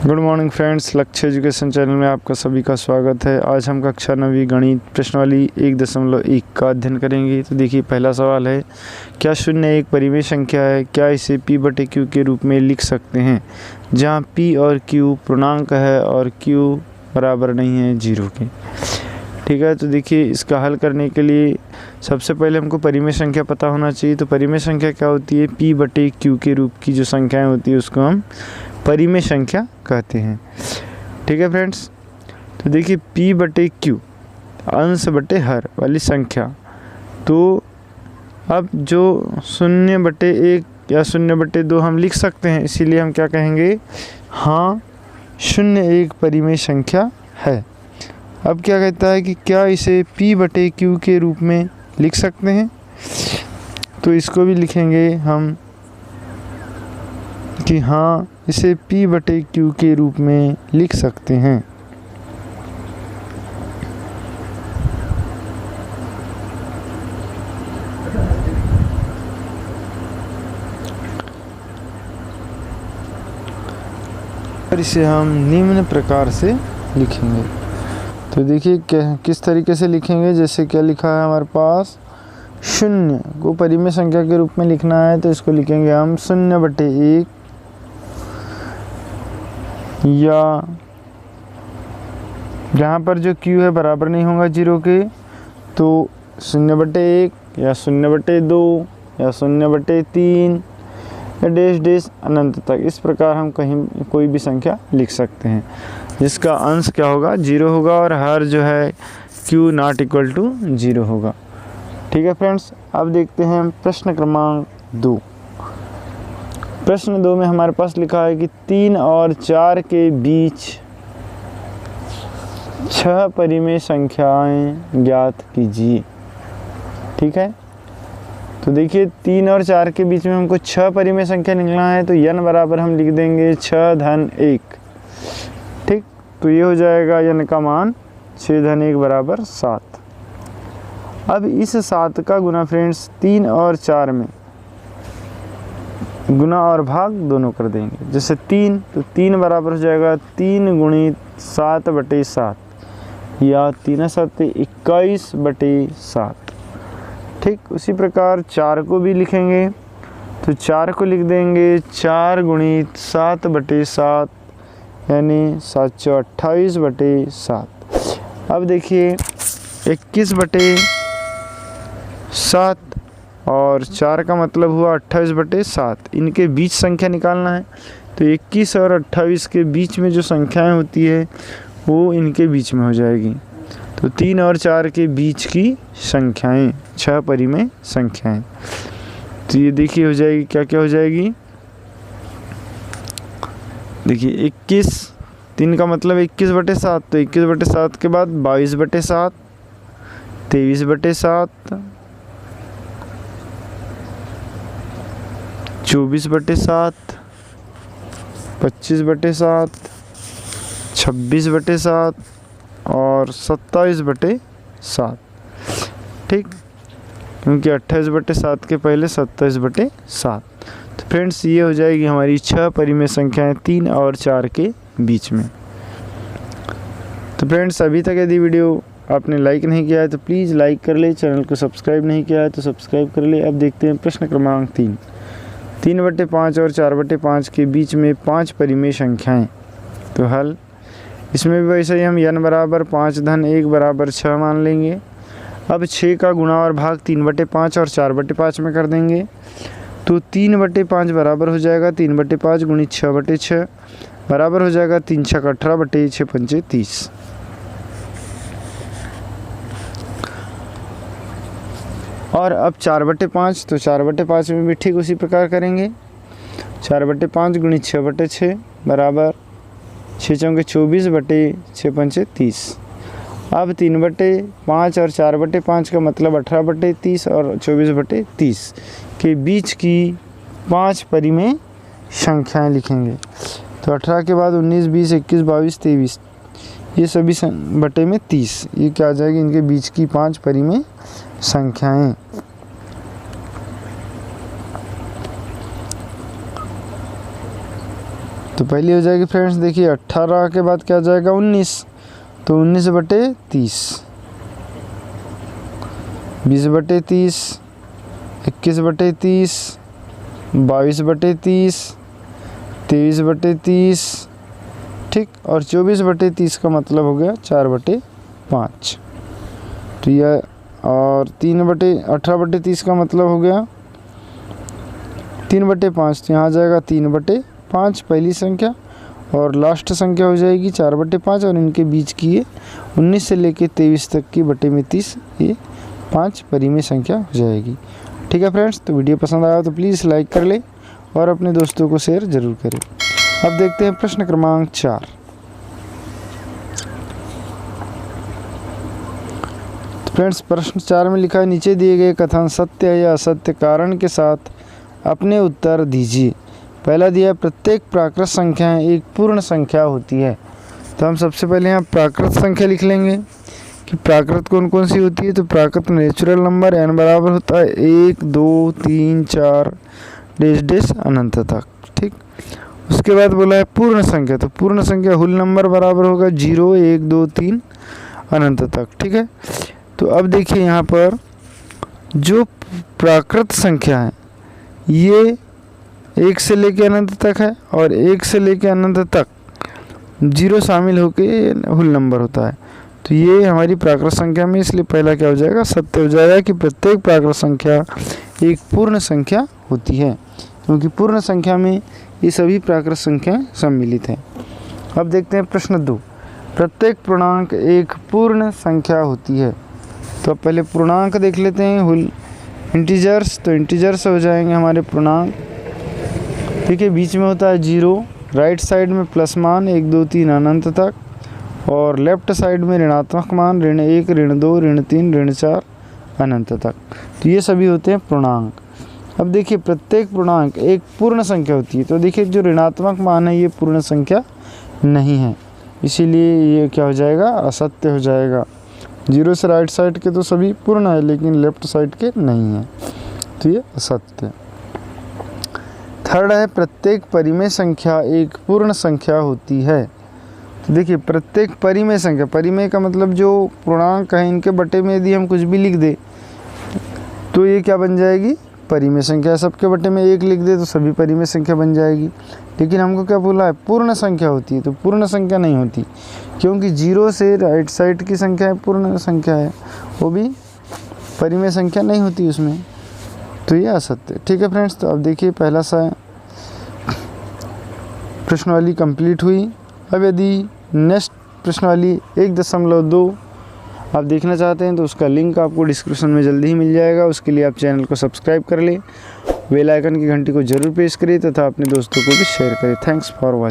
Good morning friends, लक्ष्य education channel में आपका सभी का स्वागत है। आज हम कक्षा 9वीं गणित प्रश्नावली 1.1 का अध्ययन करेंगे। तो देखिए, पहला सवाल है, क्या शून्य एक परिमेय संख्या है? क्या इसे p/q के रूप में लिख सकते हैं, जहां p और q पूर्णांक है और q बराबर नहीं है 0 के। ठीक है, तो देखिए, इसका हल करने के लिए सबसे पहले हमको परिमेय संख्या पता होना चाहिए। तो परिमेय संख्या क्या होती है? p/q के रूप की जो संख्याएं होती है उसको हम परिमेय संख्या कहते हैं। ठीक है फ्रेंड्स, तो देखिए p/q अंश बटे हर वाली संख्या, तो अब जो 0/1 या 0/2 हम लिख सकते हैं, इसीलिए हम क्या कहेंगे, हाँ शून्य एक परिमेय संख्या है। अब क्या कहता है कि क्या इसे p/q के रूप में लिख सकते हैं, तो इसको भी लिखेंगे हम कि हाँ इसे p/q के रूप में लिख सकते हैं। और इसे हम निम्न प्रकार से लिखेंगे। तो देखिए किस तरीके से लिखेंगे। जैसे क्या लिखा है हमारे पास, शून्य को परिमेय संख्या के रूप में लिखना है, तो इसको लिखेंगे हम 0/1 या जहाँ पर जो q है बराबर नहीं होगा 0 के, तो 0/1 या 0/2 या 0/3 या डैश अनंत तक, इस प्रकार हम कहीं कोई भी संख्या लिख सकते हैं जिसका अंश क्या होगा, 0 होगा, और हर जो है q ≠ 0 होगा। ठीक है फ्रेंड्स, अब देखते हैं प्रश्न क्रमांक 2। प्रश्न 2 में हमारे पास लिखा है कि 3 और 4 के बीच 6 परिमेय संख्याएं ज्ञात कीजिए। ठीक है, तो देखिए 3 और 4 के बीच में हमको 6 परिमेय संख्या निकलना है, तो n बराबर हम लिख देंगे 6-1। ठीक, तो ये हो जाएगा n का मान 6-1 बराबर 7। अब इस 7 का गुना फ्रेंड्स 3 और 4 में गुना और भाग दोनों कर देंगे। जैसे 3, तो 3 बराबर हो जाएगा 3 × 7/7 या 3×7 21/7। ठीक, उसी प्रकार 4 को भी लिखेंगे, तो 4 को लिख देंगे 4 × 7/7 यानी 728/7। अब देखिए 21/7 और 4 का मतलब हुआ 28/7, इनके बीच संख्या निकालना है। तो 21 और 28 के बीच में जो संख्याएं होती है वो इनके बीच में हो जाएगी। तो 3 और 4 के बीच की संख्याएं 6 परिमेय संख्याएं, तो ये देखिए हो जाएगी, क्या क्या हो जाएगी। देखिए 21, 3 का मतलब 21/7, तो 21/7 के बाद 22/7, 23/7, 24/7, 25/7, 26/7 और 27/7। ठीक, क्योंकि 28/7 के पहले 27/7। तो फ्रेंड्स, ये हो जाएगी हमारी 6 परिमेय संख्याएं 3 और 4 के बीच में। तो फ्रेंड्स, अभी तक यदि वीडियो आपने लाइक नहीं किया है तो प्लीज़ लाइक कर ले, चैनल को सब्सक्राइब नहीं किया है तो सब्सक्राइब कर ले। अब देखते हैं प्रश्न क्रमांक 3। 3/5 और 4/5 के बीच में 5 परिमेय संख्याएं, तो हल। इसमें भी वैसे ही हम n बराबर 5-1 बराबर 6 मान लेंगे। अब 6 का गुणा और भाग 3/5 और 4/5 में कर देंगे, तो 3/5 बराबर हो जाएगा 3/5 × 6/6 बराबर हो जाएगा 3×6 = 18 6×5 = 30। और अब 4/5, तो 4/5 में भी ठीक उसी प्रकार करेंगे। 4/5 × 6/6 बराबर 6×4 = 24 6×5 = 30। अब 3/5 और 4/5 का मतलब 18/30 और 24/30 के बीच की 5 परिमेय संख्याएं लिखेंगे। तो 18 के बाद 19, 20, 21, 22, 23, ये सभी बटे में 30, ये क्या आ जाएगी, इनके बीच की 5 परिमेय संख्याएं। तो पहली हो जाएगी फ्रेंड्स, देखिए 18 के बाद क्या आ जाएगा 19, तो 19/30, 20/30, 21/30, 22/30, 23/30, ठीक, और 24/30 का मतलब हो गया 4/5। तो यह और 18/30 का मतलब हो गया 3/5, तो यहाँ आ जाएगा 3/5 पहली संख्या, और लास्ट संख्या हो जाएगी 4/5, और इनके बीच की ये 19 से लेके 23 तक की बटे में 30, ये 5 परिमेय संख्या हो जाएगी। ठीक है फ्रेंड्स, तो वीडियो पसंद आया तो प्लीज़ लाइक कर ले और अपने दोस्तों को शेयर ज़रूर करें। अब देखते हैं प्रश्न क्रमांक 4। तो फ्रेंड्स प्रश्न 4 में लिखा है, नीचे दिए गए कथन सत्य या असत्य कारण के साथ अपने उत्तर दीजिए। पहला दिया है, प्रत्येक प्राकृत संख्या एक पूर्ण संख्या होती है। तो हम सबसे पहले यहाँ प्राकृत संख्या लिख लेंगे कि प्राकृत कौन कौन सी होती है। तो प्राकृत नेचुरल नंबर n बराबर होता है 1, 2, 3, 4 डैश डैश अनंत तक, ठीक। उसके बाद बोला है पूर्ण संख्या, तो पूर्ण संख्या हुल नंबर बराबर होगा 0, 1, 2, 3 अनंत तक, ठीक है। तो अब देखिए यहाँ पर जो प्राकृत संख्या है ये 1 से लेकर अनंत तक है, और 1 से लेकर अनंत तक 0 शामिल होके हुल नंबर होता है। तो ये हमारी प्राकृत संख्या में, इसलिए पहला क्या हो जाएगा, सत्य हो जाएगा कि प्रत्येक प्राकृत संख्या एक पूर्ण संख्या होती है, क्योंकि पूर्ण संख्या में ये सभी प्राकृत संख्याएं सम्मिलित हैं। अब देखते हैं प्रश्न 2, प्रत्येक पूर्णांक एक पूर्ण संख्या होती है। तो अब पहले पूर्णांक देख लेते हैं, हुल इंटीजर्स, तो इंटीजर्स हो जाएंगे हमारे पूर्णांक, ठीक है। बीच में होता है 0, राइट साइड में प्लस मान 1, 2, 3 अनंत तक, और लेफ्ट साइड में ऋणात्मक मान ऋण 1, ऋण 2, ऋण 3, ऋण 4 अनंत तक। तो ये सभी होते हैं पूर्णांक। अब देखिए प्रत्येक पूर्णांक एक पूर्ण संख्या होती है। तो देखिए जो ऋणात्मक मान है ये पूर्ण संख्या नहीं है, इसीलिए ये क्या हो जाएगा, असत्य हो जाएगा। 0 से राइट साइड के तो सभी पूर्ण है, लेकिन लेफ्ट साइड के नहीं है, तो ये असत्य। थर्ड है, प्रत्येक परिमेय संख्या एक पूर्ण संख्या होती है। तो देखिए प्रत्येक परिमेय संख्या, परिमेय का मतलब जो पूर्णांक है इनके बटे में यदि हम कुछ भी लिख दे तो ये क्या बन जाएगी, परिमेय संख्या। सबके बटे में 1 लिख दे तो सभी परिमेय संख्या बन जाएगी। लेकिन हमको क्या बोला है, पूर्ण संख्या होती है। तो पूर्ण संख्या नहीं होती, क्योंकि 0 से राइट साइड की संख्या है पूर्ण संख्या है, वो भी परिमेय संख्या नहीं होती उसमें, तो ये असत्य। ठीक है फ्रेंड्स, तो अब देखिए पहला सा प्रश्नावली कंप्लीट हुई। अब यदि नेक्स्ट प्रश्नावली 1.2 आप देखना चाहते हैं तो उसका लिंक आपको डिस्क्रिप्शन में जल्दी ही मिल जाएगा। उसके लिए आप चैनल को सब्सक्राइब कर लें, बेल आइकन की घंटी को जरूर प्रेस करें तथा अपने दोस्तों को भी शेयर करें। Thanks for watching.